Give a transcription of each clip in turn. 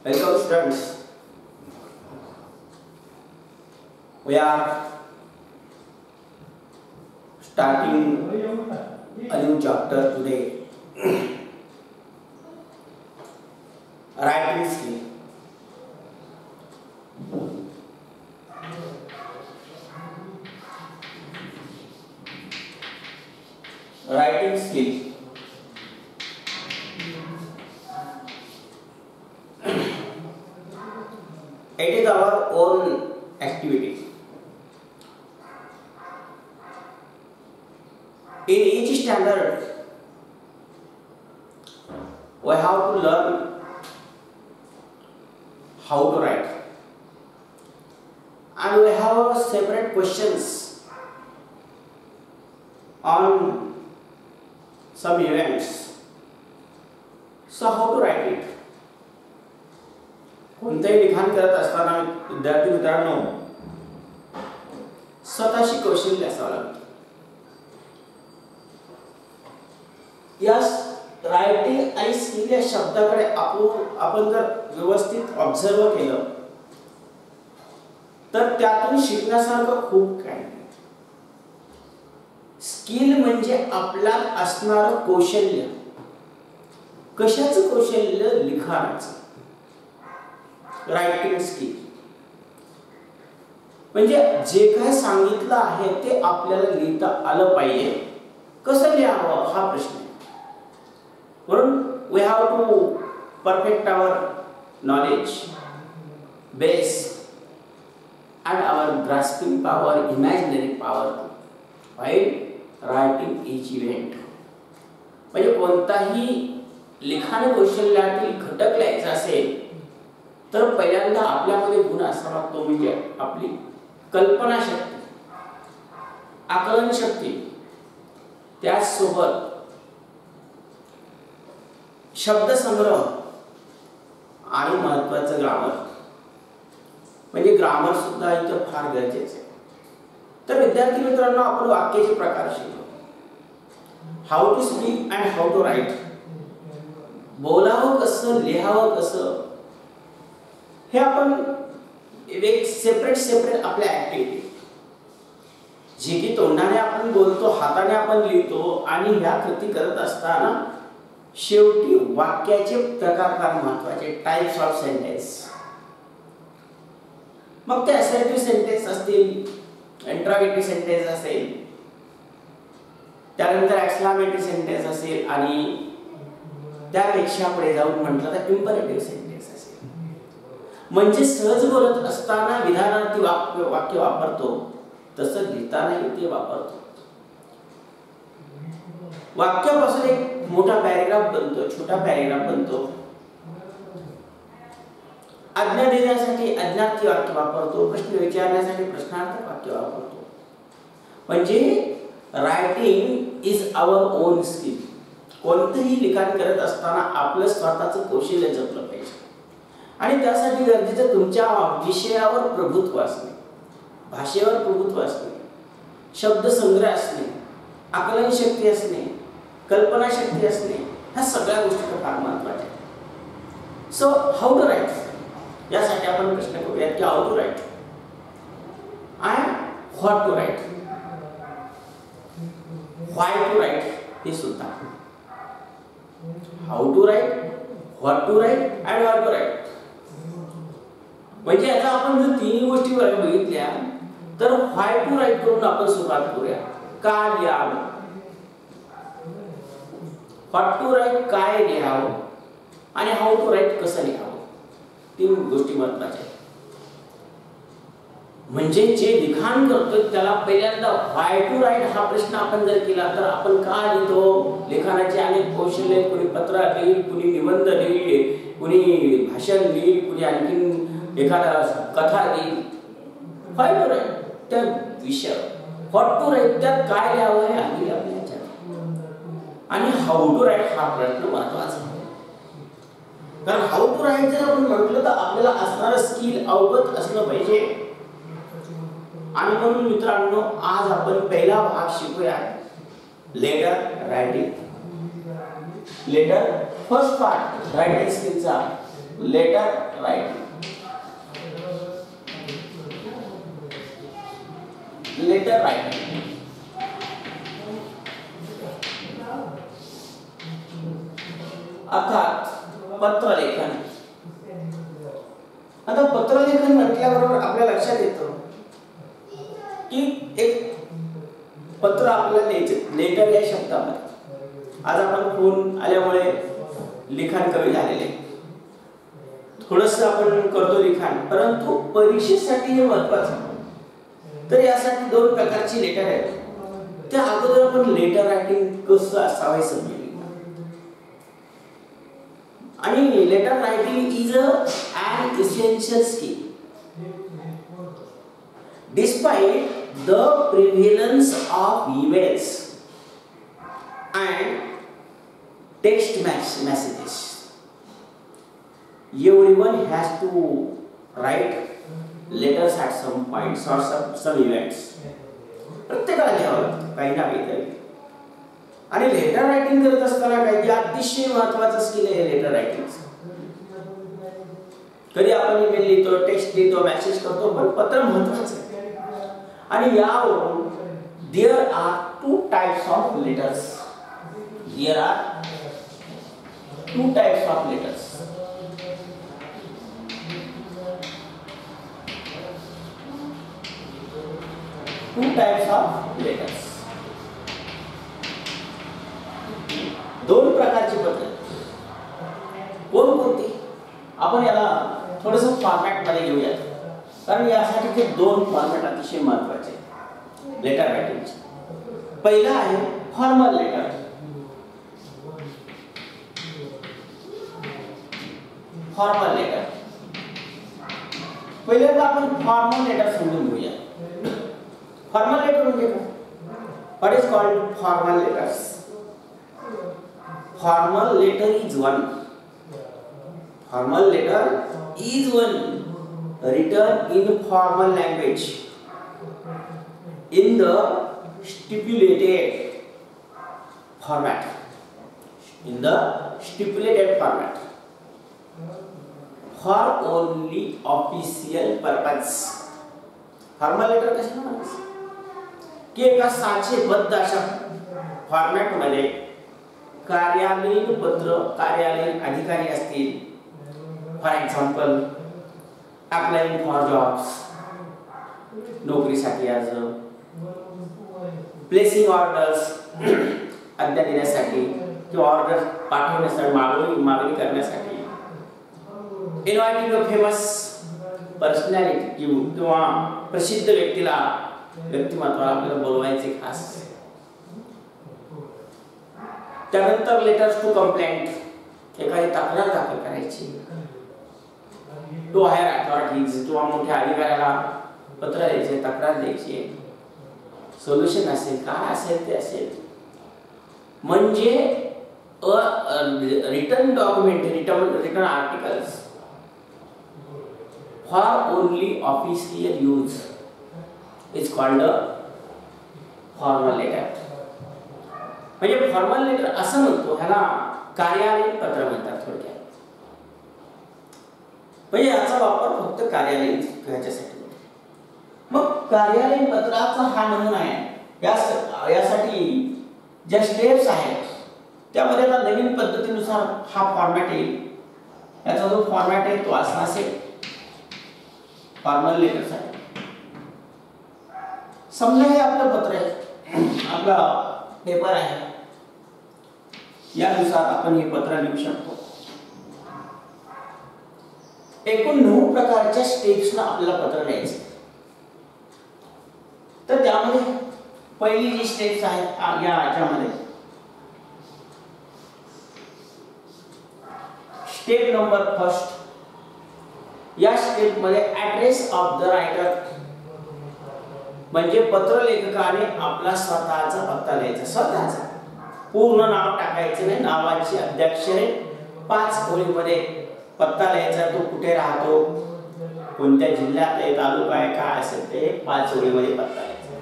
Welcome students. We are starting a new chapter today. Writing skill. Writing skill. It is our own activity. In each standard, we have to learn how to write, and we have separate questions on some events. So how to write it? कोणतेही लिखाण करत असताना विद्यार्थी मित्रांनो स्वतःशी कौशल्य असावं लागतं. या रायटिंग आणि स्किल या शब्दाकडे आपण जर व्यवस्थित ऑब्झर्व केलं तर त्यातून शिकण्यासारखं खूप काही. स्किल म्हणजे आपल्यात असणारं कौशल्य. कशाचं कौशल्य? लिखाणाचं. रायटिंग स्किल म्हणजे जे काय सांगितलं आहे ते आपल्याला लिहिता आलं पाहिजे. कसं लिहावं हा प्रश्न आहे. म्हणून we have to perfect our knowledge base and our grasping power, imaginary power while writing each event. म्हणजे कोणताही लिखाण कौशल्यातील घटक लिहायचा असेल तर पहिल्यांदा आपल्यामध्ये गुण असावा तो म्हणजे आपली कल्पना शक्ती, आकलन शक्ती, त्याचसोबत शब्द संग्रह आणि महत्त्वाचं ग्रामर. म्हणजे ग्रामर सुद्धा इथं फार गरजेचं आहे. तर विद्यार्थी मित्रांनो आपण वाक्याचे प्रकार शिकलो. How to speak and how to write. बोलावं कसं, लिहावं कसं हे आपण एक सेपरेट आपल्या ऍक्टिव्हिटी जे की तोंडाने आपण बोलतो, हाताने आपण लिहितो आणि ह्या कृती करत असताना शेवटी वाक्याचे प्रकार फार महत्त्वाचे. Types of sentence. मग ते असर्टिव्ह सेंटेन्स असतील, इंट्रोगेटिव्ह सेंटेन्स असेल, त्यानंतर एक्सक्लामेटरी सेंटेन्स असेल आणि त्यापेक्षा पुढे जाऊन म्हटलं तर इम्परेटिव्ह सेंटेन्स असेल. म्हणजे सहज बोलत असताना विधानार्थी वाक्य वापरतो तसं लिहितानाही ते वापरतो. वाक्यापासून एक मोठा पॅरेग्राफ बनतो, छोटा पॅरेग्राफ बनतो. आज्ञा देण्यासाठी आज्ञार्थी वाक्य वापरतो, प्रश्न विचारण्यासाठी प्रश्नार्थक वाक्य वापरतो. म्हणजे writing is our own skill. कोणतेही लिखाण करत असताना आपलं स्वतःचं कौशल्य जपलं पाहिजे आणि त्यासाठी गरजेचं तुमच्या विषयावर प्रभुत्व असणे, भाषेवर प्रभुत्व असणे, शब्दसंग्रह असणे, आकलन शक्ती असणे, कल्पना शक्ती असणे, ह्या सगळ्या गोष्टी फार महत्त्वाच्या आहेत. सो हाऊ टू राईट यासाठी आपण प्रश्न करूयात की how to write and what to write, why to write हे सुद्धा. How to write, what to write and why to write. म्हणजे आता आपण जर तिन्ही गोष्टी बघितल्या तर व्हाय टू राईट करून आपण सुरुवात करूया. का लिहावं, व्हॉट टू राईट काय लिहावं आणि हाऊ टू राईट कसं लिहावं. तीन गोष्टी महत्त्वाच्या आहेत. म्हणजे जे लिखाण करतोय त्याला पहिल्यांदा व्हाय टू राईट हा प्रश्न आपण जर केला तर आपण का लिहितो. लिखाणाचे अनेक कौशल्य, कुणी पत्र लिहिल, कुणी निबंध लिहिल, कुणी भाषण लिहिल, कुणी आणखीन एखादा कथा लिहिल. व्हाय टू राईट त्या विषय, व्हॉट टू राईट त्यात काय लिहावं हे आधी आपल्या आणि हाऊ टू राईट हा प्रश्न महत्त्वाचा आहे. कारण हाऊ टू राईट जर आपण म्हटलं तर आपल्याला असणारं स्किल अवगत असलं पाहिजे. आणि म्हणून मित्रांनो आज आपण पहिला भाग शिकूया letter writing. Letter first part writing स्किलचा लेटर रायटिंग. लेटर रायटिंग अर्थात पत्रलेखन. आता पत्रलेखन म्हटल्याबरोबर आपल्या लक्षात येतं की एक पत्र आपल्याला लिहायचं. लेटर या शब्दामध्ये आज आपण फोन आल्यामुळे लिखाण कमी झालेले, थोडस आपण करतो लिखाण, परंतु परीक्षेसाठी हे महत्वाचं. तर यासाठी दोन प्रकारची लेटर आहेत. त्या अगोदर आपण लेटर रायटिंग कसं असावे समजून. आणि letter writing is an essential skill. Despite the prevalence of emails and text messages, everyone has to write letters at some points or some events. प्रत्येकाला लिहावं लागतं काही ना काहीतरी. आणि लेटर रायटिंग करत असताना काही अतिशय महत्त्वाचं स्किल आहे लेटर रायटिंग. कधी आपण ईमेल लिहितो, टेक्स्ट लिहितो, मेसेज करतो, पण पत्र महत्त्वाचं आहे. आणि यावरून there are two types of letters. There are two types of letters. Two types of letters. दोन प्रकारची पत्र. कोणकोणती आपण याला थोडंसं फॉर्मॅट मध्ये घेऊया, कारण यासाठी ते दोन फॉर्मॅट अतिशय महत्त्वाचे आहेत लेटर रायटिंगचे. पहिला आहे फॉर्मल लेटर. फॉर्मल लेटर पहिल्यांदा आपण फॉर्मल लेटर समजून घेऊया. फॉर्मल लेटर म्हणजे काय? What is called formal letters? Formal letter is one. Formal letter is one written in formal language in the stipulated format. In the stipulated format for only official purpose. Formal letter कशाला म्हणायचं की एका साचेबद्ध अशा format मध्ये कार्यालयीन पत्र, कार्यालयीन अधिकारी असतील, for example applying for jobs, नोकरीसाठी अर्ज, प्लेसिंग ऑर्डर्स, आज्ञा देण्यासाठी किंवा ऑर्डर पाठवण्यासाठी, मागणी करण्यासाठी, इन्व्हाइटिंग अ फेमस पर्सनॅलिटी किंवा प्रसिद्ध व्यक्तिमत्वाला आपल्याला बोलवायचे खास. त्यानंतर लेटर्स टू कंप्लेंट, एखादी तक्रार दाखल करायची. टू हायर अथॉरिटीज किंवा मोठ्या अधिकाऱ्याला पत्र द्यायचे, तक्रार द्यायची, सोल्युशन असेल काय असेल ते असेल. म्हणजे written document, written articles for only official use is called a formal letter. म्हणजे फॉर्मल लेटर असं म्हणतो, ह्याला कार्यालयीन पत्र म्हणतात थोडक्यात. म्हणजे याचा वापर फक्त कार्यालयीन ह्याच्यासाठी. मग कार्यालयीन पत्राचा हा नमुना आहे. यासाठी ज्या स्टेप्स आहेत त्यामध्ये आता नवीन पद्धतीनुसार हा फॉर्मॅट येईल. याचा जो फॉर्मॅट आहे तो असा असेल फॉर्मल लेटरसाठी. समजा हे आपलं पत्र आहे, आपला पेपर आहे, यानुसार आपण हे पत्र लिहू शकतो. एकूण 9 प्रकारच्या स्टेप्सना आपल्याला पत्र लिहायचे. तर त्यामध्ये पहिली जी स्टेप्स आहेत या याच्यामध्ये स्टेप नंबर फर्स्ट. या स्टेप मध्ये ऍड्रेस ऑफ द रायटर, म्हणजे पत्र लेखकाने आपला स्वतःचा पत्ता लिहायचा. स्वतःचा पूर्ण नाव टाकायचं नाही, नावाची अध्यक्षरे 5 ओळीमध्ये पत्ता लिहायचा. तो कुठे राहतो, कोणत्या जिल्ह्यात आहे, तालुका आहे, काय असेल ते 5 ओळीमध्ये पत्ता लिहायचा.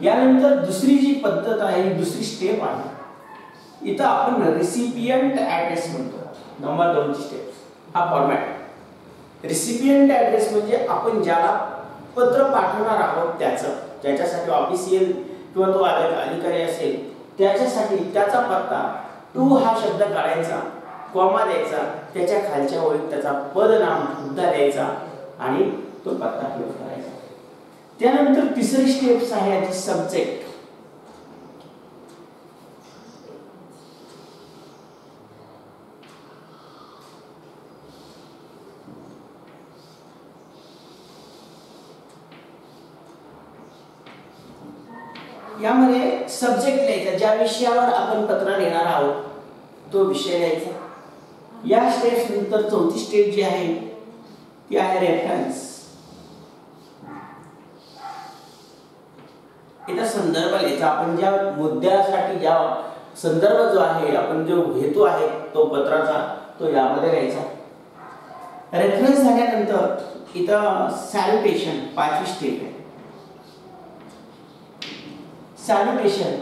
यानंतर दुसरी जी पद्धत आहे, दुसरी स्टेप आहे, इथं आपण रेसिपियंट ऍड्रेस म्हणतो. नंबर 2 ची स्टेप हा फॉर्मॅट. रिसिपियंट ॲड्रेस म्हणजे आपण ज्याला पत्र पाठवणार आहोत त्याचं, ज्याच्यासाठी ऑफिशियल किंवा तो अधिकारी असेल त्याच्यासाठी त्याचा पत्ता, टू हा शब्द काढायचा, कॉमा द्यायचा, त्याच्या खालच्या ओळीत त्याचा पदनाम सुद्धा द्यायचा आणि तो पत्ता फिल करायचा. त्यानंतर तिसरी स्टेप्स आहे याची सब्जेक्ट. यामध्ये सब्जेक्ट लिहायचा, ज्या विषयावर आपण पत्र लिहिणार आहोत तो विषय लिहायचा. या स्टेप्स नंतर चौथी स्टेप जी आहे ती आहे रेफरन्स. इथं संदर्भ लिहायचा, आपण ज्या मुद्द्यासाठी ज्या संदर्भ जो आहे, आपण जो हेतू आहे तो पत्राचा, तो यामध्ये लिहायचा. रेफरन्स झाल्यानंतर इथं सॅल्युटेशन पाचवी स्टेप आहे. सॅल्युटेशन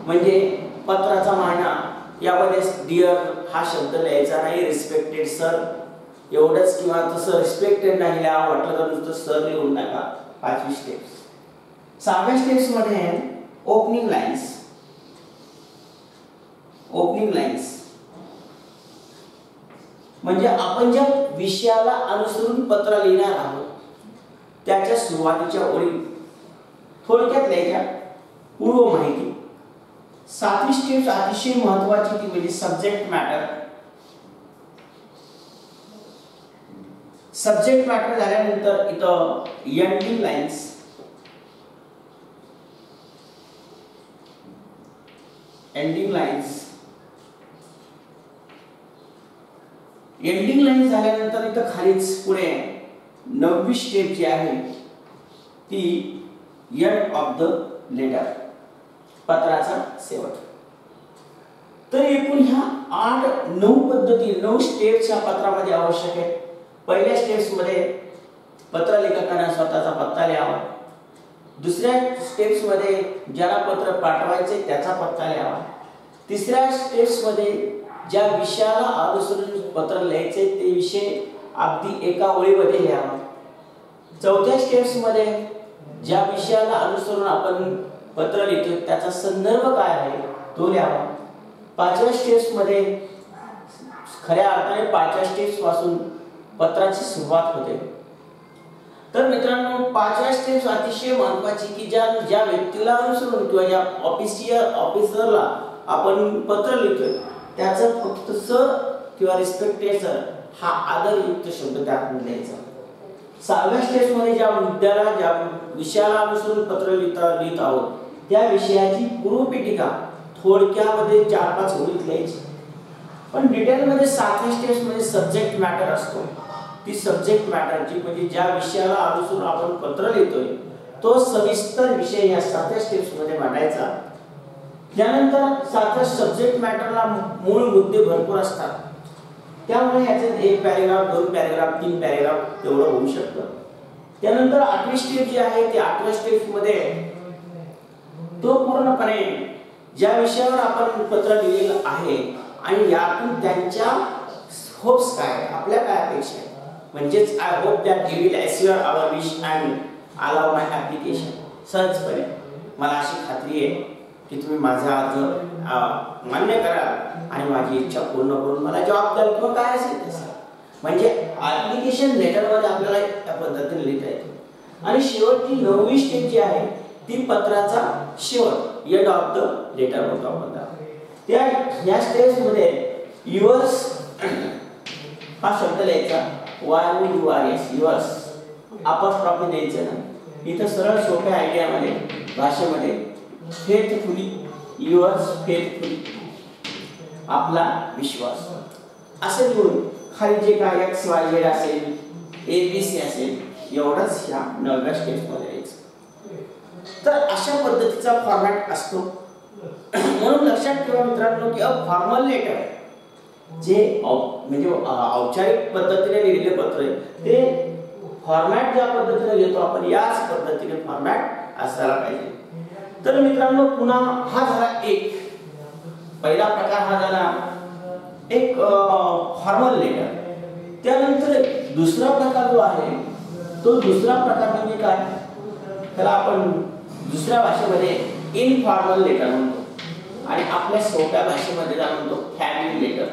म्हणजे पत्राचा मायना. यामध्ये डिअर हा शब्द लिहायचा नाही, रिस्पेक्टेड सर एवढंच, किंवा तसं रिस्पेक्टेड नाही लिहा, वाटलं तर नुसतं सर लिहून टाका. पाचवी स्टेप्स. सहाव्या स्टेप्स मध्ये ओपनिंग लाईन्स. ओपनिंग लाईन्स म्हणजे आपण ज्या विषयाला अनुसरून पत्र लिहिणार आहोत त्याच्या सुरुवातीच्या ओळी थोडक्यात लिहायच्या, पूर्व माहिती. सातवी स्टेप अतिशय महत्त्वाची ती म्हणजे सब्जेक्ट मॅटर. सब्जेक्ट मॅटर झाल्यानंतर इथं ending lines. Ending lines. Ending lines झाल्यानंतर इथं खालीच पुढे नववी स्टेप जी आहे ती एंड ऑफ द लेटर, पत्राचा शेवट. तर एकूण ह्या 8-9 पद्धती, 9 स्टेप्स या पत्रामध्ये आवश्यक आहे. पहिल्या स्टेप्स मध्ये पत्र लेखकाने स्वतःचा पत्ता लिहावा. दुसऱ्या स्टेप्स मध्ये ज्याला पत्र पाठवायचे त्याचा पत्ता लिहावा. तिसऱ्या स्टेप्स मध्ये ज्या विषयाला अनुसरून पत्र लिहायचे ते विषय अगदी एका ओळीमध्ये लिहावा. चौथ्या स्टेप्स मध्ये ज्या विषयाला अनुसरून आपण पत्र लिहितो त्याचा संदर्भ काय आहे तो लिहावा. पाचव्या स्टेप्स मध्ये खऱ्या अर्थाने पाचव्या स्टेप्स पासून पत्राची सुरुवात होते. तर मित्रांनो, पाचव्या स्टेप्स अतिशय महत्त्वाची की ज्या व्यक्तीला अनुसरून किंवा ज्या ऑफिसरला आपण पत्र लिहितोय त्याचं फक्त सर किंवा रिस्पेक्टेड सर हा आदरयुक्त शब्द त्यात लिहायचा. सहाव्या स्टेप्स मध्ये ज्या मुद्द्याला ज्या विषयाला अनुसरून पत्र लिहित आहोत त्या विषयाची पूर्वपीठिका थोडक्यामध्ये 4-5 ओळीत लिहायची. पण डिटेल मध्ये सातव्या स्टेप्स मध्ये सब्जेक्ट मॅटर असतो. ती सब्जेक्ट मॅटरची म्हणजे ज्या विषयाला अनुसरून आपण पत्र लिहितोय तो सविस्तर विषय या सातव्या स्टेप्स मध्ये मांडायचा. त्यानंतर सातव्या सब्जेक्ट मॅटरला मूळ मुद्दे भरपूर असतात, त्यामुळे याच्यात 1 पॅरेग्राफ, 2 पॅरेग्राफ, 3 पॅरेग्राफ तेवढं होऊ शकतं. त्यानंतर 8वी स्टेप जी आहे ती 8व्या स्टेप्स मध्ये तो पूर्णपणे ज्या विषयावर आपण पत्र लिहिलेलं आहे आणि यातून त्यांच्या होप्स काय, आपल्या काय अपेक्षा आहेत, म्हणजेच I hope that you will assure our wish and allow my application. सहजपणे मला अशी खात्री आहे की तुम्ही माझा अर्ज मान्य कराल आणि माझी इच्छा पूर्ण करून मला जॉब द्याल किंवा काय असेल तसं. म्हणजे ॲप्लिकेशन लेटरमध्ये आपल्याला त्या पद्धतीने लिहिता येते. आणि शेवटची 9वी स्टेप जी आहे ती पत्राचा शेवट, एंड ऑफ द लेटर होतो आपण. त्या या स्टेप्स मध्ये युअर्स हा शब्द लिहायचा, YOURS युअर्स, अपॉस्ट्रॉफी द्यायचं ना. इथं सरळ सोप्या आयडियामध्ये भाषेमध्ये फेथफुली, युअर्स फेथफुली, आपला विश्वास असं लिहून खाली जे काय XYZ असेल, ABC असेल एवढंच ह्या 9व्या स्टेप्समध्ये यायचं. तर अशा पद्धतीचा फॉर्मॅट असतो. म्हणून लक्षात ठेवा मित्रांनो की फॉर्मल लेटर जे म्हणजे औपचारिक पद्धतीने लिहिलेले पत्र आहे ते फॉर्मॅट ज्या पद्धतीने लिहितो आपण याच पद्धतीने फॉर्मॅट असायला पाहिजे. तर मित्रांनो, पुन्हा हा झाला एक पहिला प्रकार, हा झाला एक फॉर्मल लेटर. त्यानंतर दुसरा प्रकार जो आहे तो दुसरा प्रकार म्हणजे काय, त्याला आपण दुसऱ्या भाषेमध्ये इनफॉर्मल लेटर म्हणतो आणि आपल्या सोप्या भाषेमध्ये त्याला म्हणतो family letter.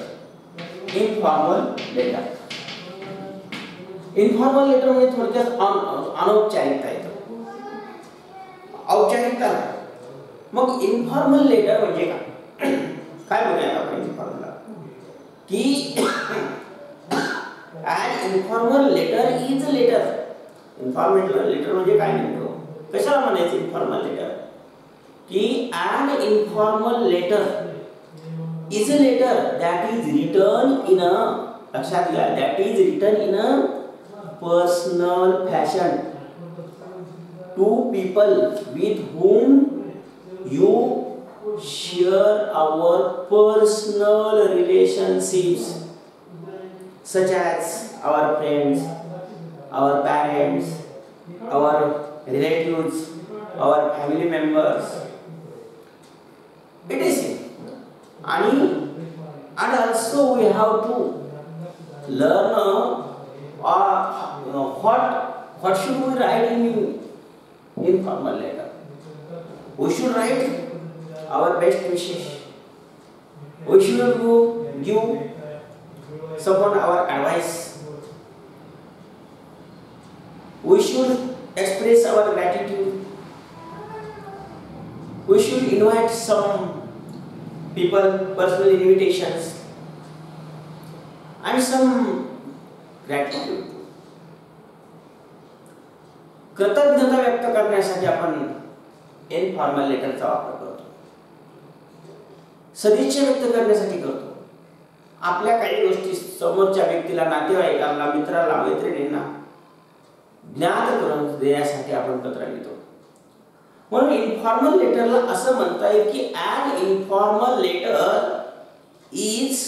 Informal letter, informal letter म्हणजे थोडक्यात अनौपचारिकता येतं, औपचारिकता नाही. मग इनफॉर्मल लेटर म्हणजे काय, काय बोलूया आपण इनफॉर्मल की an informal letter is a letter. Informal letter म्हणजे काय नेमकं, कशाला म्हणायचं इन्फॉर्मल लेटर, की an informal letter is a letter that is written in a, लक्षात घ्या, that is written in a personal fashion to people with whom you share our personal relationships such as our friends, our parents, our relatives, our family members, etc. And also we have to learn what should we write in informal letter. We should write our best wishes. We should give someone our advice. We should express our gratitude. We should invite some people, personal invitations, and some gratitude. कृतज्ञता व्यक्त करण्यासाठी आपण informal लेटरचा वापर करतो. सदिच्छा व्यक्त करण्यासाठी करतो. आपल्या काही गोष्टी समोरच्या व्यक्तीला, नातेवाईकांना, मित्राला, मैत्रिणींना ज्ञात करून देण्यासाठी आपण पत्र लिहितो. म्हणून इन्फॉर्मल लेटरला असं म्हणता येईल की an informal letter is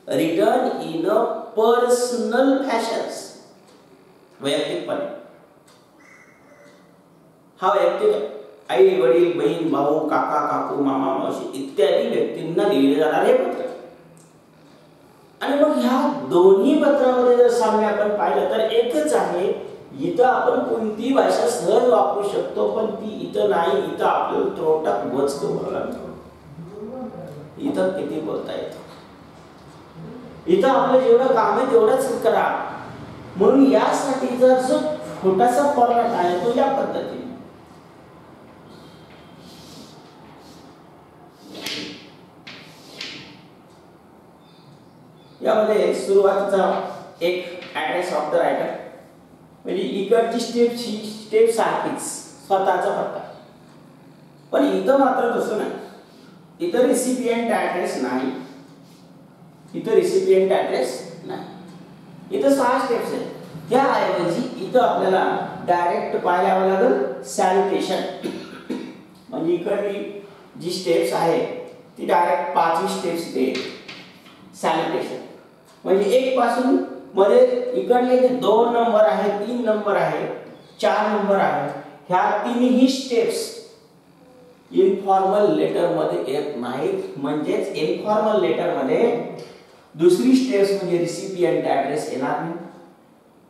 written in a personal fashion. वैयक्तिकपणे, हा वैयक्तिक आई वडील बहीण भाऊ काका काकू मामा मावशी इत्यादी व्यक्तींना लिहिले जाणारे पत्र. आणि मग ह्या दोन्ही पत्रामध्ये जर साम्य आपण पाहिलं तर एकच आहे. इथं आपण कोणती भाषा सहज वापरू शकतो, पण ती इथं नाही. इथं आपल्याला तोटात वचक बोलायला लागतो. इथं किती बोलता येतं, इथं आपलं जेवढं काम आहे तेवढंच करा. म्हणून यासाठी जर जो छोटासा फॉर्मॅट आहे तो या पद्धतीने, यामध्ये सुरुवातीचा एक ऍड्रेस ऑफ द रायटर, म्हणजे इकडची स्टेप सारखीच स्वतःचा पत्ता. पण इथं मात्र तसं नाही. इथं रिसिपियंट ऍड्रेस नाही. इथं रिसिपियंट ऍड्रेस नाही. इथं 6 स्टेप्स आहेत. त्याऐवजी इथं आपल्याला डायरेक्ट पाहायला लागेल सॅल्युटेशन. म्हणजे इकडली जी स्टेप्स आहे ती डायरेक्ट 5 स्टेप्स इथे सॅल्युटेशन. म्हणजे 1 पासून मध्ये इकडले जे 2 नंबर आहे, 3 नंबर आहे, 4 नंबर आहे, ह्या तिन्ही स्टेप्स इनफॉर्मल लेटर मध्ये येत नाहीत. म्हणजेच इनफॉर्मल लेटर मध्ये दुसरी स्टेप्स म्हणजे रिसिपियंट ऍड्रेस येणार नाही,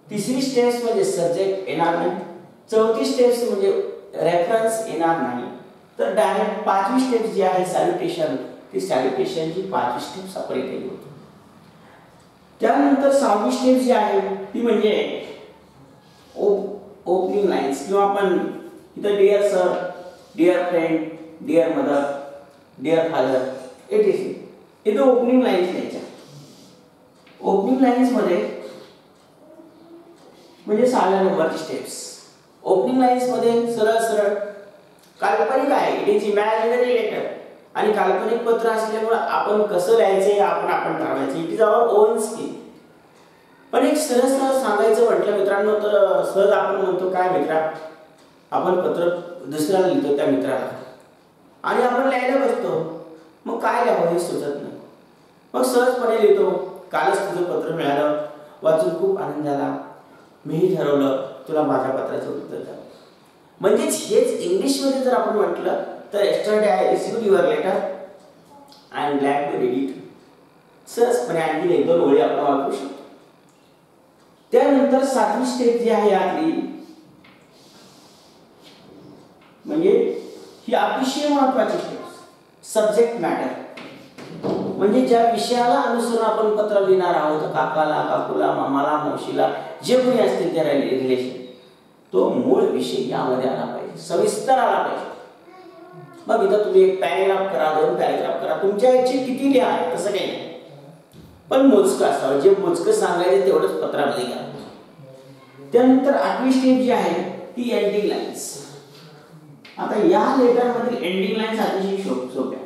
तिसरी स्टेप्स म्हणजे सब्जेक्ट येणार नाही, चौथी स्टेप्स म्हणजे रेफरन्स येणार नाही. तर डायरेक्ट 5वी स्टेप जी आहे सॅल्युटेशन, ती सॅल्युटेशनची 5वी स्टेप्स आपण इथे घेऊ. त्यानंतर 6वी स्टेप जी आहे ती म्हणजे ओपनिंग लाईन्स, किंवा आपण इथं dear sir, dear friend, dear mother, dear father etc. इथं ओपनिंग लाईन्स लिहायच्या. ओपनिंग लाईन्स मध्ये म्हणजे 6व्या नंबरची स्टेप्स. ओपनिंग लाईन्स मध्ये सरळ सरळ काल्पनिक आहे, इट इज इमॅजिनरी लेटर, आणि काल्पनिक पत्र असल्यामुळे आपण कसं लिहायचं आपण ठरवायचं. It is our own skill. पण एक सरळ सरळ सांगायचं म्हटलं मित्रांनो तर सहज आपण म्हणतो काय मित्रा, आपण पत्र दुसऱ्याला लिहितो त्या मित्राला, आणि आपण लिहायला बसतो. मग काय लिहावं हे सुचत नाही. मग सहजपणे लिहितो, कालच तुझं पत्र मिळालं, वाचून खूप आनंद झाला, मीही ठरवलं तुला माझ्या पत्राचं उत्तर द्यावं. म्हणजेच हेच इंग्लिशमध्ये जर आपण म्हटलं तर yesterday I received your letter. I am glad to read it. सहजपणे आणखी 1-2 ओळी आपण वापरू शकतो. त्यानंतर 7वी स्टेप जी आहे आपली, म्हणजे ही अतिशय महत्त्वाची स्टेप, सब्जेक्ट मॅटर. म्हणजे ज्या विषयाला अनुसरून आपण पत्र लिहिणार आहोत, काकाला, काकूला, मामाला, मावशीला, जे कोणी असतील त्या रिलेशन, तो मूळ विषय यामध्ये आला पाहिजे, सविस्तर आला पाहिजे. मग इथं तुम्ही एक पॅरेग्राफ करा, 2 पॅरेग्राफ करा, तुमच्या इच्छे किती लिहा, तसं काही नाही, पण मोजकं असावं. जे मोजकं सांगायचं तेवढंच पत्रामध्ये घ्या. त्यानंतर 8वी स्टेप जी आहे ती एंडिंग लाईन्स. आता या लेटर मधील एंडिंग लाईन्स अतिशय सोप्या.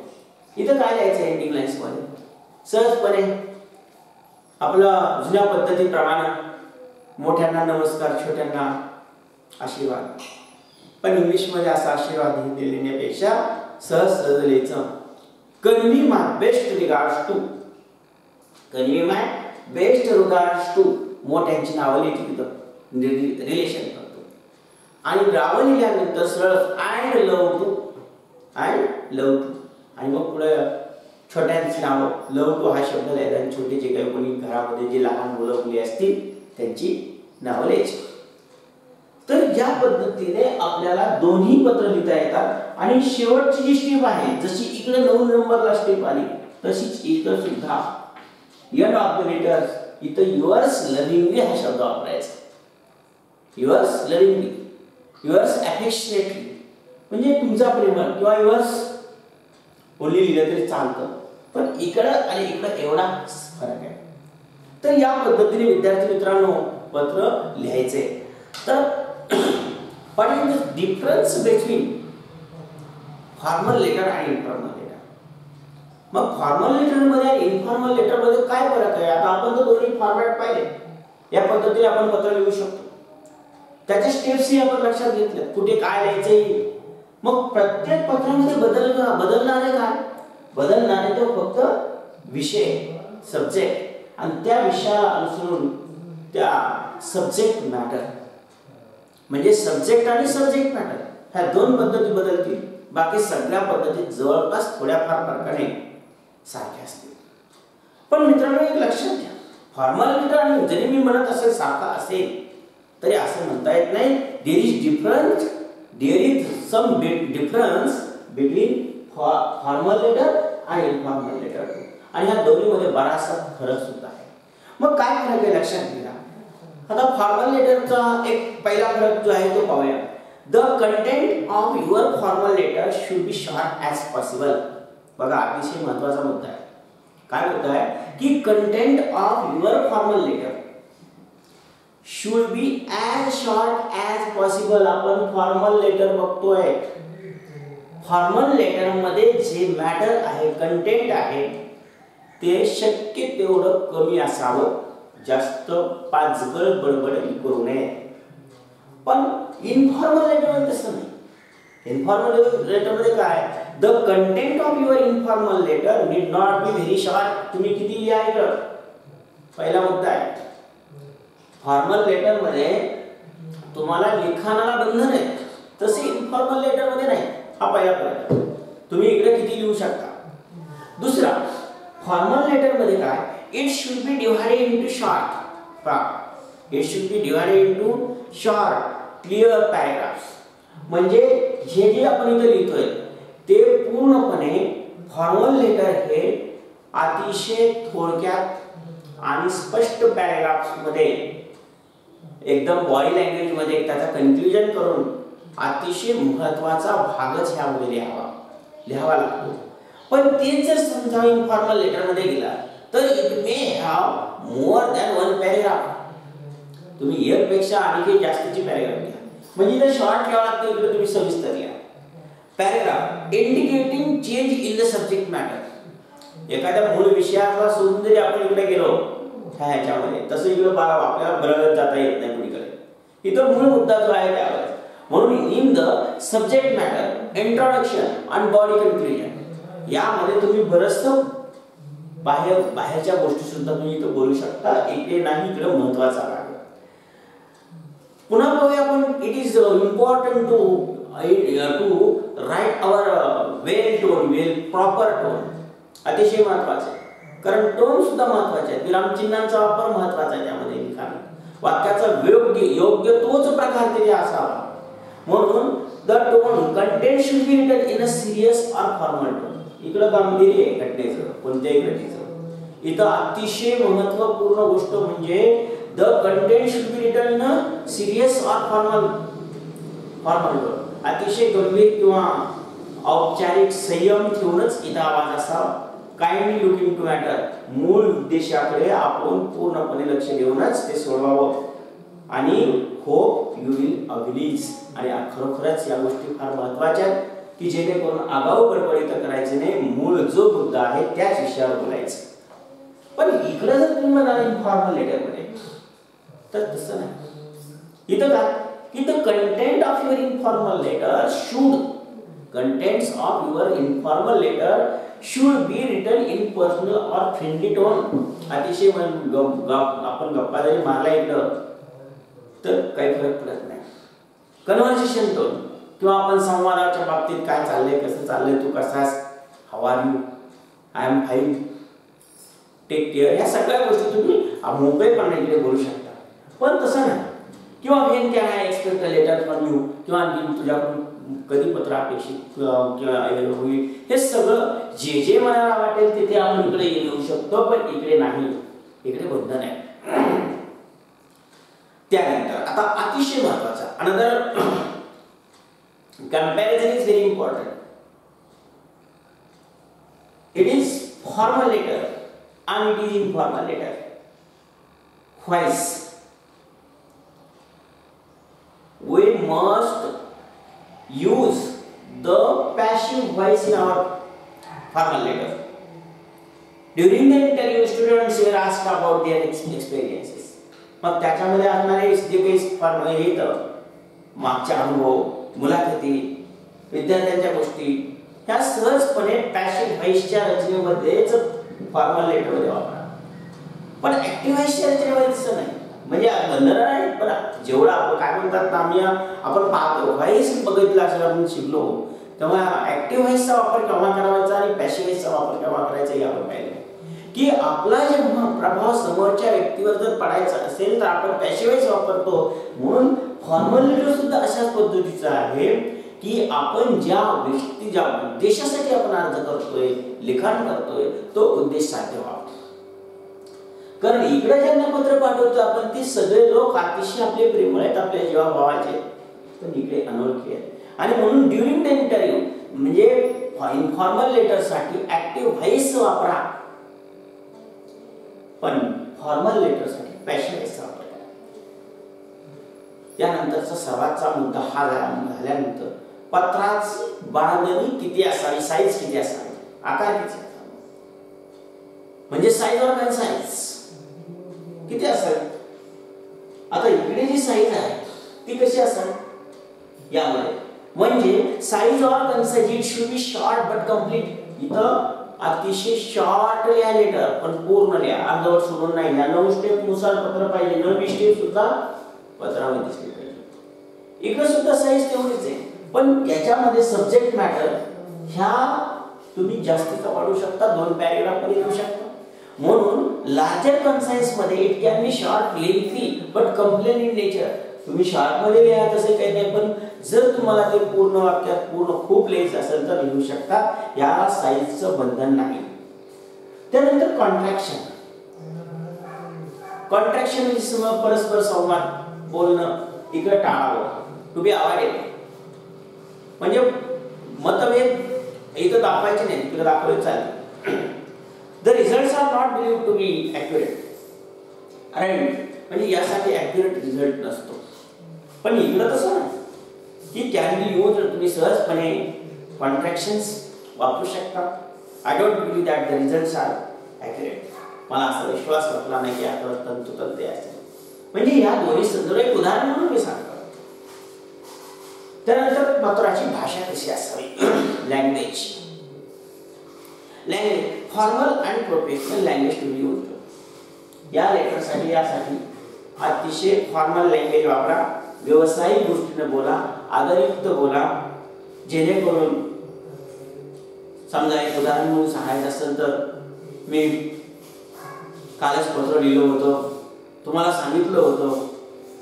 इथं काय लिहायचं एंडिंग लाईन्स मध्ये? सहजपणे आपलं जुन्या पद्धतीप्रमाणे मोठ्यांना नमस्कार, छोट्यांना आशीर्वाद. पण इंग्लिश मध्ये असा आशीर्वाद लिहिण्यापेक्षा सहज लिहायचं, convey my best regards to. Convey my best regards to. मोठ्यांची नावं लिहितो, रिलेशन करतो. आणि नावं लिहिल्यानंतर सरळ and love to, and love to. आणि मग पुढे छोट्यांची नावं, लव्ह टू हा शब्द लिहायचा. आणि छोटे जे काही कोणी घरामध्ये जे लहान मुलं मुली असतील त्यांची नावं लिहायची. तर या पद्धतीने आपल्याला दोन्ही पत्र लिहिता येतात. आणि शेवटची जी स्टेप आहे, जशी इकडे 9 नंबरला स्टेप आली तशीच इथं सुद्धा एंड ऑफ द लेटर इथं युअर्स लव्हिंगली हा शब्द वापरायचा. युअर्स लव्हिंगली, युअर्स अफेक्शनेटली, म्हणजे तुमचा प्रेमळ किंवा युअर्स ओनली लिहिलं तरी चालतं, पण इकडं आणि इकडं एवढा फरक आहे. तर या पद्धतीने विद्यार्थी मित्रांनो पत्र लिहायचे. तर what is the difference between formal letter आणि इन्फॉर्मल लेटर? मग फॉर्मल लेटर मध्ये आणि इन्फॉर्मल लेटर मध्ये काय फरक आहे? आता आपण तर दोन्ही फॉर्मॅट पाहिले, या पद्धतीने आपण पत्र लिहू शकतो. त्याच्या स्टेप्सही आपण लक्षात घेतले, कुठे काय लिहायचे. मग प्रत्येक पत्रामध्ये बदलणारे काय? बदलणारे तो फक्त विषय, सब्जेक्ट, आणि त्या विषयाला अनुसरून त्या सब्जेक्ट मॅटर, म्हणजे सब्जेक्ट आणि सब्जेक्ट मॅटर ह्या 2 पद्धती बदलतील. बाकी सगळ्या पद्धती जवळपास थोड्याफार फरकाने सारख्या असतील. पण मित्रांनो एक लक्षात घ्या, फॉर्मल लेटर आणि जरी मी म्हणत असेल सारखा असेल तरी असं म्हणता येत नाही. There is some difference between formal letter आणि इन्फॉर्मल लेटर. आणि ह्या दोन्हीमध्ये बराचसा फरक सुद्धा आहे. मग काय फरक आहे लक्षात घ्या. आता फॉर्मल लेटरचा एक पहिला फरक जो आहे तो पाहूया. The content of your formal letter should be short as possible. बघा अतिशय महत्त्वाचा मुद्दा आहे. काय मुद्दा आहे की content of your formal letter should be as short as possible. आपण फॉर्मल लेटर बघतोय, फॉर्मल लेटर मध्ये जे मॅटर आहे, कंटेंट आहे, ते शक्य तेवढं कमी असावं, जास्त पाचगळ बडबड करू नये. पण इन्फॉर्मल लेटर मध्ये तसं नाही. इन्फॉर्मल लेटर मध्ये काय, the content of your informal letter need not be very short. तुम्ही किती लिहायचं, पहिला मुद्दा आहे. फॉर्मल लेटर मध्ये तुम्हाला लिखाणाला बंधन आहे, तसे इन्फॉर्मल लेटर मध्ये नाही. हा पहिला फरक. तुम्ही इकडे किती लिहू शकता. दुसरा, फॉर्मल लेटर मध्ये काय, it should be divided into short clear paragraphs. म्हणजे जे आपण इथे लिहितोय ते पूर्णपणे फॉर्मल लेटर हे अतिशय थोडक्यात आणि स्पष्ट पॅराग्राफ्स मध्ये एकदम बॉडी लँग्वेज मध्ये त्याचा कन्क्लुजन करून अतिशय महत्त्वाचा भागच ह्यामध्ये लिहावा लागतो. पण तेच जर समजा इन्फॉर्मल लेटर मध्ये गेला तर it may have more than 1 paragraph. तुम्ही एक पेक्षा आणखी जास्तीची पॅराग्राफ घ्या, म्हणजे इथे शॉर्ट लिहावं लागतं, इकडे तुम्ही सविस्तर लिहा. Paragraph indicating change in the subject matter. एखाद्या मूळ विषयाला सोडून जरी आपण इकडे गेलो ह्याच्यामध्ये, तसं इकडे आपल्याला बरोबर जाता येत नाही कुणीकडे. इथं मूळ मुद्दा जो आहे त्यावर. म्हणून in the subject matter, introduction आणि बॉडी कन्क्लुजन यामध्ये तुम्ही बरंचसं बाहेरच्या गोष्टी सुद्धा तुम्ही इथं बोलू शकता. इकडे नाही, इकडे महत्त्वाचा भाग. पुन्हा बघूया आपण, it is important to write our well tone, well proper tone. अतिशय महत्त्वाचं आहे, कारण टोन सुद्धा महत्त्वाचे आहे. विरामचिन्हांचा वापर महत्त्वाचा आहे त्यामध्ये लिखाणात. वाक्याचा योग्य तोच प्रकार तरी असावा. म्हणून the tone content should be written in a serious or formal tone. इकडं गांभीर्य आहे घटनेचं, कोणत्याही घटनेचं. इथं अतिशय महत्त्वपूर्ण गोष्ट म्हणजे the content should be written in a serious or formal tone. अतिशय गंभीर किंवा औपचारिक संयम ठेवूनच इथं आवाज असावा. काइंडली लुकिंग टू मॅटर, मूळ उद्देशाकडे आपण पूर्णपणे लक्ष देऊनच ते सोडवावं. आणि होप यू विल अग्रीज. आणि खरोखरच या गोष्टी फार महत्त्वाच्या आहेत की जेणेकरून आगाऊ गडबडीत करायचे नाही, मूळ जो मुद्दा आहे त्याच विषयावर बोलायचं. पण इकडे जर तुम्ही म्हणाल इन्फॉर्मल लेटरमध्ये तर तसं नाही. इथं काय की the content of your informal letter should be written in personal or friendly tone. अतिशय आपण गप्पा जरी मारला इकडं तर काही फरक पडत नाही. कन्व्हर्सेशन टोन किंवा आपण संवादाच्या बाबतीत काय चाललंय, कसं चाललंय, तू कसास, how are you, I am fine, take care, या सगळ्या गोष्टी तुम्ही मोकळेपणे इकडे बोलू शकता. पण तसं नाही. किंवा when can I expect a letter from you, किंवा आणखी तुझ्याकडून कधी पत्र अपेक्षित किंवा होईल, हे सगळं जे मनाला वाटेल तिथे आपण इकडे येऊ शकतो. पण इकडे नाही, इकडे बंधन आहे. त्यानंतर आता अतिशय महत्वाचा another comparison is very important. It is formal letter and it is informal letter. Voice. We must use the passive voice in our formal letter. During the interview, students were asked about their experiences. मग त्याच्यामध्ये असणारे जे काही येतं मागचे अनुभव, मुलाखती, विद्यार्थ्यांच्या गोष्टी, ह्या सहजपणे पॅसिव्ह व्हॉइसच्या रचनेमध्येच फॉर्मल लेटरमध्ये वापरा. पण ऍक्टिव्ह व्हॉइसच्या रचनेमध्ये तसं नाही. म्हणजे बंधनं नाही, पण जेवढा आपण काय म्हणतात ना, आपण पाहतो व्हॉइस बघितलं असेल, आपण शिकलो, तेव्हा ऍक्टिव्ह व्हॉइसचा वापर केव्हा करायचा आणि पॅसिव्ह व्हॉइसचा वापर केव्हा करायचा हे आपण पाहिलं की आपला जेव्हा प्रभाव समोरच्या व्यक्तीवर जर पडायचा असेल तर आपण पॅसिव्ह व्हॉइस वापरतो. म्हणून फॉर्मल लेटर सुद्धा अशाच पद्धतीचं आहे की आपण ज्या उद्देशासाठी आपण अर्ज करतोय, लिखाण करतोय, तो उद्देश साध्य व्हावा. कारण इकडे ज्यांना पत्र पाठवतो आपण ते सगळे लोक अतिशय आपले प्रेमळ आहेत, आपल्या जीवाभावाचे, पण इकडे अनोळखी आहेत. आणि म्हणून ड्युरिंग द इंटरव्ह्यू म्हणजे इन्फॉर्मल लेटर साठी ऍक्टिव्ह व्हॉइस वापरा, पण फॉर्मल लेटर साठी पॅसिव्ह व्हॉइस वापरा. यानंतरचा सर्वातचा मुद्दा हा झाल्यानंतर पत्राची बांधणी किती असावी, साईज किती असावी, आकार किती असावा, म्हणजे साईज और कन्साइज किती असावी. आता इकडे जी साईज आहे ती कशी असावी यामध्ये, म्हणजे साईज और concise it should be short but complete. इथं अतिशय शॉर्ट लिहा लेटर, पण पूर्ण लिहा, अर्धवट सोडून नाही. 9 स्टेप नुसार पत्र पाहिजे, 9 स्टेप सुद्धा पत्रामध्ये दिसली पाहिजे. इकडे सुद्धा साईज तेवढीच आहे, पण याच्यामध्ये सब्जेक्ट मॅटर ह्या तुम्ही जास्तीचा वाढवू शकता, 2 पॅरेग्राफ मध्ये लिहू शकता. म्हणून लार्जर कन्साइज मध्ये it can be short, lengthy but complain in nature. तुम्ही शॉर्ट मध्ये लिहा तसे काही नाही, पण जर तुम्हाला ते पूर्ण वाक्यात पूर्ण खूप लिहायचं असेल तर लिहू शकता. या साईजचं बंधन नाही. त्यानंतर कॉन्ट्रॅक्शन. कॉन्ट्रॅक्शन म्हणजे परस्पर संवाद बोलणं इकडे टाळावं, टू बी अवॉइडेड. म्हणजे मतभेद इथं दाखवायचे नाही, तिकडे दाखवायचे चालेल. The results are not believed to be accurate. Right, म्हणजे यासाठी ॲक्युरेट रिझल्ट नसतो. पण इकडं तसं नाही की कॅन बी यूज, तुम्ही सहजपणे कॉन्ट्रॅक्शन्स वापरू शकता. I don't believe that the results are accurate. मला असा विश्वास बसला नाही की आता तंतोतंत असेल. म्हणजे या दोन्ही संदर्भ एक उदाहरण म्हणून मी सांगतो. त्यानंतर पत्राची भाषा कशी असावी, language. Formal and professional language to be use. या लेटरसाठी यासाठी अतिशय फॉर्मल लँग्वेज वापरा, व्यावसायिक गोष्टीने बोला, आदरयुक्त बोला, जेणेकरून समजा एक उदाहरण म्हणून सांगायचं असेल तर मी कालच पत्र लिहिलं होतं, तुम्हाला सांगितलं होतं,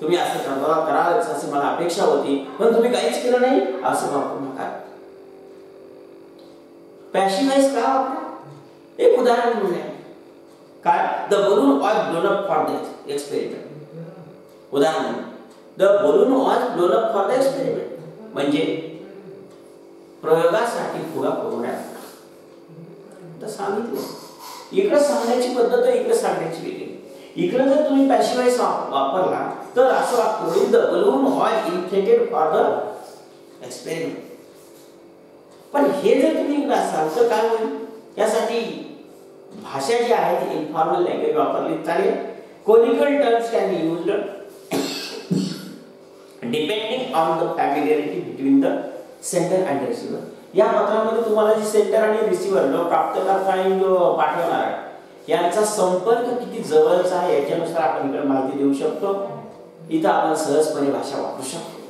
तुम्ही असं कराल अशी मला अपेक्षा होती, पण तुम्ही काहीच केलं नाही, असं वापरू नका. पॅशिवाइज का वापरा? एक उदाहरण म्हणूया, काय the balloon was blown up for the experiment. उदाहरण, the balloon was blown up for the experiment म्हणजे प्रयोगासाठी फुगा पुरवण्यात तर सांगितलं. इकडे सांगण्याची पद्धत आहे, इकडे सांगण्याची वेगळी. इकडे जर तुम्ही पॅशिवाइज वापरला तर असं वाक्य the balloon was inflated for the experiment. पण हे जर तुम्ही इकडे असाल तर काय होईल? यासाठी भाषा जी आहे ती इन्फॉर्मल लँग्वेज वापरली चालेल. Conical terms can be used depending on the familiarity between the sender and receiver. या पत्रामध्ये तुम्हाला जे सेंडर आणि रिसिव्हर जो प्राप्तकर्ता आणि जो पाठवणार आहे यांचा संपर्क किती जवळचा आहे याच्यानुसार आपण इकडे माहिती देऊ शकतो. इथं आपण सहजपणे भाषा वापरू शकतो.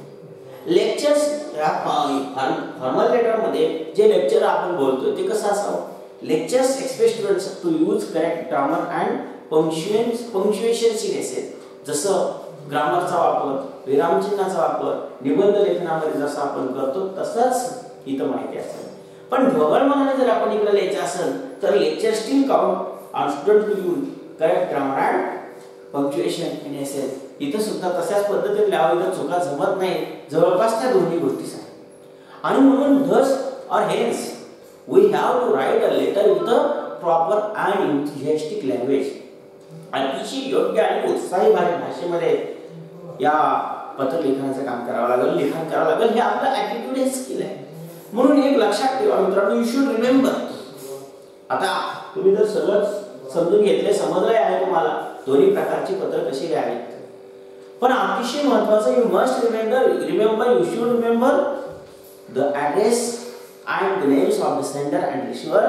लेक्चर्स फॉर्मल लेटर मध्ये जे लेक्चर आपण बोलतो ते कसं असावं? Lectures expect students to use correct grammar and punctuations in essays. जसं ग्रामरचा वापर, विरामचिन्हाचा वापर निबंध लेखनामध्ये जसं आपण करतो तसंच इथं माहिती असेल. पण ढोबळ मनाने जर आपण इकडे लिहायचं असेल तर lecture still count on student to use correct grammar and punctuation in essays. इथं सुद्धा तशाच पद्धतीने लिहावं, इथं चुका जमत नाही. जवळपास त्या दोन्ही गोष्टी आहेत. आणि म्हणून thus or hence we have to write a letter with a proper and enthusiastic language. अतिशय योग्य आणि उत्साही भाषेमध्ये या पत्र लेखनाचं काम करावं लागेल, लिखाण करावं लागेल. हे आपलं ॲटिट्यूड हे स्किल आहे. म्हणून एक लक्षात ठेवा मित्रांनो, यू शुड रिमेंबर. आता तुम्ही जर सगळं समजून घेतले, समजले आहे तुम्हाला दोन्ही प्रकारची पत्र कशी लिहावीत, पण अतिशय महत्त्वाचं you must remember you should remember the address and the names of the sender and receiver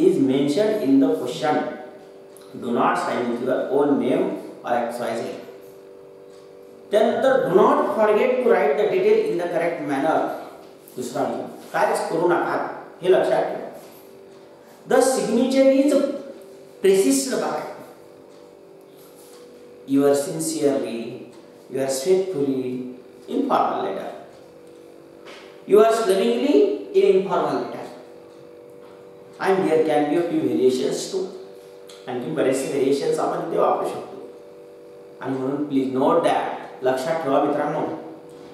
is mentioned in the question. Do not sign with your own name or XYZ. त्यानंतर do not forget to write the detail in the correct manner. दुसरा नियम काहीच करू नका, हे लक्षात ठेवा. The signature is preceded by yours sincerely, yours faithfully, informal letter. Yours lovingly in informal letter. And there can be a few variations too. आणखी बरेचसे व्हेरिएशन्स आपण इथे वापरू शकतो. आणि म्हणून प्लीज नोट दॅट, लक्षात ठेवा मित्रांनो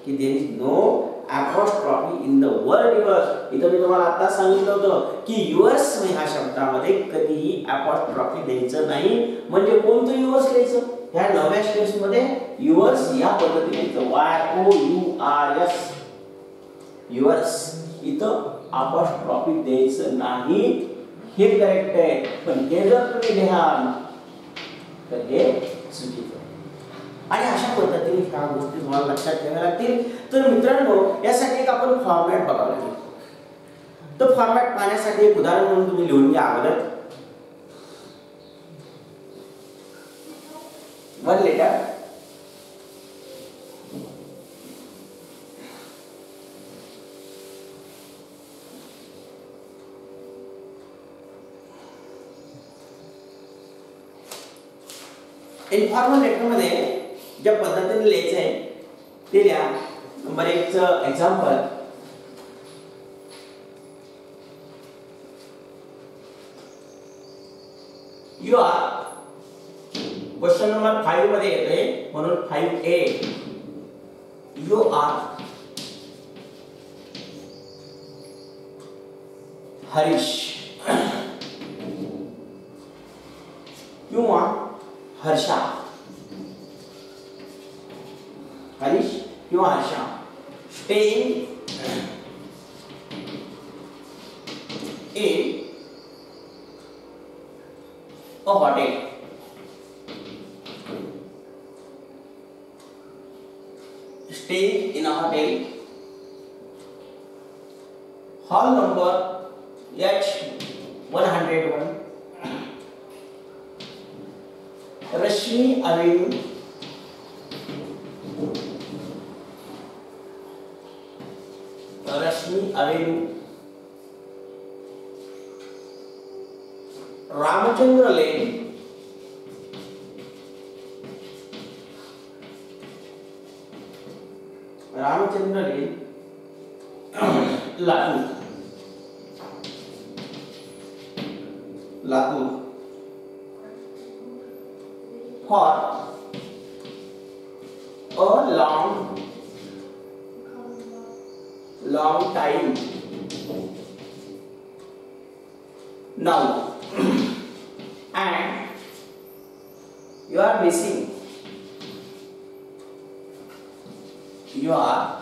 की there is no apostrophe in the word yours. इथं मी तुम्हाला आता सांगितलं होतं की yours ह्या शब्दामध्ये कधीही apostrophe द्यायचं नाही. म्हणजे कोणतं yours लिहायचं? ह्या नव्या स्टेप्स मध्ये yours या पद्धतीने लिहायचं, YOURS yours. इथं apostrophe द्यायचं नाही, हे करेक्ट आहे. पण हे जर तुम्ही लिहाल तर हे चुकीचं आहे. आणि अशा पद्धतीने ह्या गोष्टी तुम्हाला लक्षात ठेवाव्या लागतील. तर मित्रांनो, यासाठी एक आपण फॉर्मॅट बघावं लागेल. तर फॉर्मॅट पाहण्यासाठी एक उदाहरण म्हणून तुम्ही लिहून घ्या अगोदर. वन लेटर इन्फॉर्मल लेटर मध्ये ज्या पद्धतीने लिहायचं आहे ते लिहा. नंबर 1 चं example, you are. Question number 5 मध्ये येते म्हणून 5A. यू आर हरीश किंवा हर्षा. हरीश किंवा Harsha staying in a hotel. Staying in a hotel. Hall number H101. Rashmi Avenue. Rashmi Avenue. Ramachandra Lane. Ramachandra Lane, Latur. For a long time now, and you are